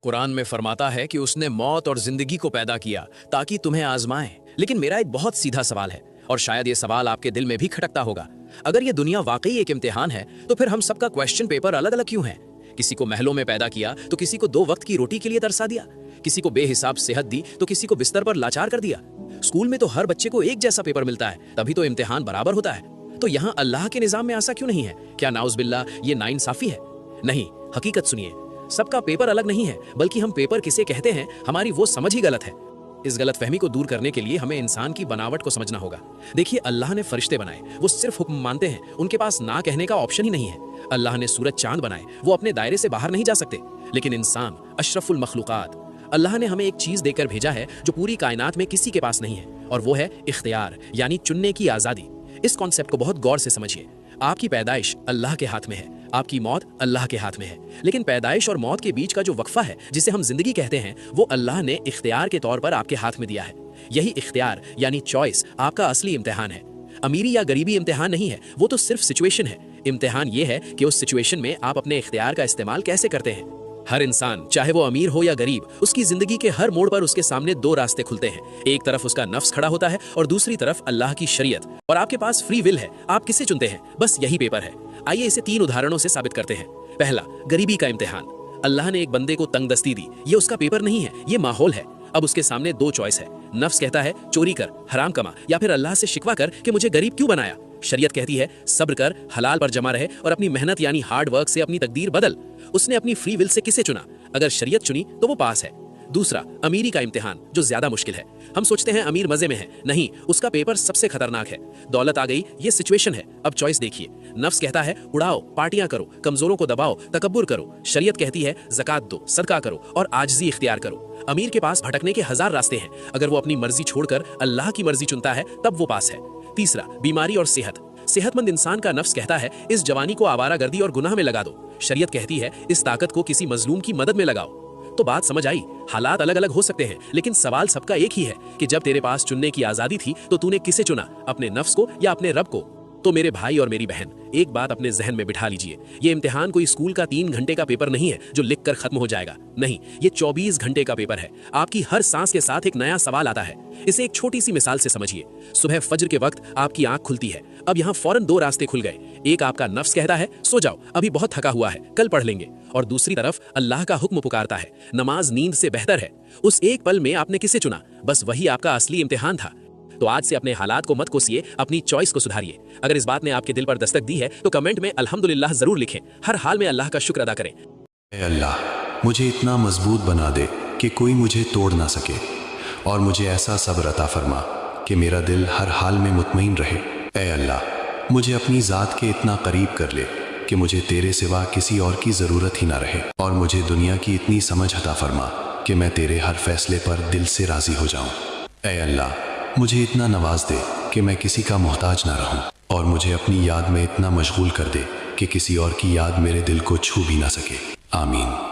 कुरान में फरमाता है कि उसने मौत और जिंदगी को पैदा किया ताकि तुम्हें आजमाए। लेकिन मेरा एक बहुत सीधा सवाल है, और शायद ये सवाल आपके दिल में भी खटकता होगा। अगर ये दुनिया वाकई एक इम्तिहान है, तो फिर हम सबका क्वेश्चन पेपर अलग अलग क्यों है? किसी को महलों में पैदा किया तो किसी को 2 वक्त की रोटी के लिए तरसा दिया, किसी को बेहिसाब सेहत दी तो किसी को बिस्तर पर लाचार कर दिया। स्कूल में तो हर बच्चे को एक जैसा पेपर मिलता है, तभी तो इम्तिहान बराबर होता है। तो यहाँ अल्लाह के निजाम में ऐसा क्यों नहीं है? क्या नाउज़ुबिल्लाह ये नाइंसाफी है? नहीं, हकीकत सुनिए, सबका पेपर अलग नहीं है, बल्कि हम पेपर किसे कहते हैं, हमारी वो समझ ही गलत है। इस गलतफहमी को दूर करने के लिए हमें इंसान की बनावट को समझना होगा। देखिए, अल्लाह ने फरिश्ते बनाए, वो सिर्फ हुक्म मानते हैं, उनके पास ना कहने का ऑप्शन ही नहीं है। अल्लाह ने सूरज चांद बनाए, वो अपने दायरे से बाहर नहीं जा सकते। लेकिन इंसान अशरफुल मखलूकात, अल्लाह ने हमें एक चीज देकर भेजा है जो पूरी कायनात में किसी के पास नहीं है, और वो है इख्तियार, यानी चुनने की आजादी। इस कॉन्सेप्ट को बहुत गौर से समझिए। आपकी पैदाइश अल्लाह के हाथ में है, आपकी मौत अल्लाह के हाथ में है। लेकिन पैदाइश और मौत के बीच का जो वक्फा है, जिसे हम जिंदगी कहते हैं, वो अल्लाह ने इख्तियार के तौर पर आपके हाथ में दिया है। यही इख्तियार यानी चॉइस आपका असली इम्तिहान है। अमीरी या गरीबी इम्तिहान नहीं है, वो तो सिर्फ सिचुएशन है। इम्तिहान ये है कि उस सिचुएशन में आप अपने इख्तियार का इस्तेमाल कैसे करते हैं। हर इंसान, चाहे वो अमीर हो या गरीब, उसकी जिंदगी के हर मोड़ पर उसके सामने 2 रास्ते खुलते हैं। एक तरफ उसका नफ्स खड़ा होता है और दूसरी तरफ अल्लाह की शरीयत। और आपके पास फ्री विल है, आप किसे चुनते हैं, बस यही पेपर है। आइए इसे 3 उदाहरणों से साबित करते हैं। पहला, गरीबी का इम्तिहान। अल्लाह ने एक बंदे को तंगदस्ती दी, ये उसका पेपर नहीं है, ये माहौल है। अब उसके सामने 2 चॉइस है। नफ्स कहता है चोरी कर, हराम कमा, या फिर अल्लाह से शिकवा कर कि मुझे गरीब क्यों बनाया। शरीयत कहती है सब्र कर, हलाल पर जमा रहे और अपनी मेहनत यानी हार्ड वर्क से अपनी तकदीर बदल। उसने अपनी फ्री विल से किसे चुना? अगर शरीयत चुनी तो वो पास है। दूसरा, अमीरी का इम्तिहान, जो ज्यादा मुश्किल है। हम सोचते हैं अमीर मजे में है, नहीं, उसका पेपर सबसे खतरनाक है। दौलत आ गई, ये सिचुएशन है। अब चॉइस देखिए। नफ्स कहता है उड़ाओ, पार्टियां करो, कमजोरों को दबाओ, तकब्बुर करो। शरीयत कहती है ज़कात दो, सदका करो और आजिज़ी इख्तियार करो। अमीर के पास भटकने के 1000 रास्ते हैं। अगर वो अपनी मर्जी छोड़कर अल्लाह की मर्जी चुनता है, तब वो पास है। तीसरा, बीमारी और सेहत। सेहतमंद इंसान का नफ्स कहता है इस जवानी को आवारागर्दी और गुनाह में लगा दो। शरीयत कहती है इस ताकत को किसी मजलूम की मदद में लगाओ। तो बात समझ आई। हालात अलग अलग हो सकते हैं, लेकिन सवाल सबका एक ही है कि जब तेरे पास चुनने की आजादी थी तो तूने किसे चुना, अपने नफ्स को या अपने रब को? तो मेरे भाई और मेरी बहन, एक बात अपने जहन में बिठा लीजिए, ये इम्तिहान कोई स्कूल का 3 घंटे का पेपर नहीं है जो लिख कर खत्म हो जाएगा। नहीं, ये 24 घंटे का पेपर है। आपकी हर सांस के साथ एक नया सवाल आता है। इसे एक छोटी सी मिसाल से समझिए। सुबह फज्र के वक्त आपकी आंख खुलती है। अब यहाँ फौरन 2 रास्ते खुल गए। एक, आपका नफ्स कहता है सो जाओ, अभी बहुत थका हुआ है, कल पढ़ लेंगे। और दूसरी तरफ अल्लाह का हुक्म पुकारता है, नमाज नींद से बेहतर है। उस एक पल में आपने किसे चुना? बस वही आपका असली इम्तिहान था। तो आज से अपने हालात को मत कोसिए, अपनी चॉइस को सुधारिए। अगर इस बात ने आपके दिल पर दस्तक दी है तो कमेंट में अल्हम्दुलिल्लाह जरूर लिखें। हर हाल में अल्लाह का शुक्र अदा करें। ऐ अल्लाह, मुझे इतना मजबूत बना दे कि कोई मुझे तोड़ ना सके, और मुझे ऐसा सब्र अता फरमा कि मेरा दिल हर हाल में मुतमईन रहे। ऐ अल्लाह, मुझे अपनी ज़ात के इतना करीब कर ले कि मुझे तेरे सिवा किसी और की ज़रूरत ही ना रहे, और मुझे दुनिया की इतनी समझ अता फरमा कि मैं तेरे हर फैसले पर दिल से राज़ी हो जाऊँ। ऐ अल्लाह, मुझे इतना नवाज दे कि मैं किसी का मोहताज ना रहूं, और मुझे अपनी याद में इतना मशगूल कर दे कि किसी और की याद मेरे दिल को छू भी ना सके। आमीन।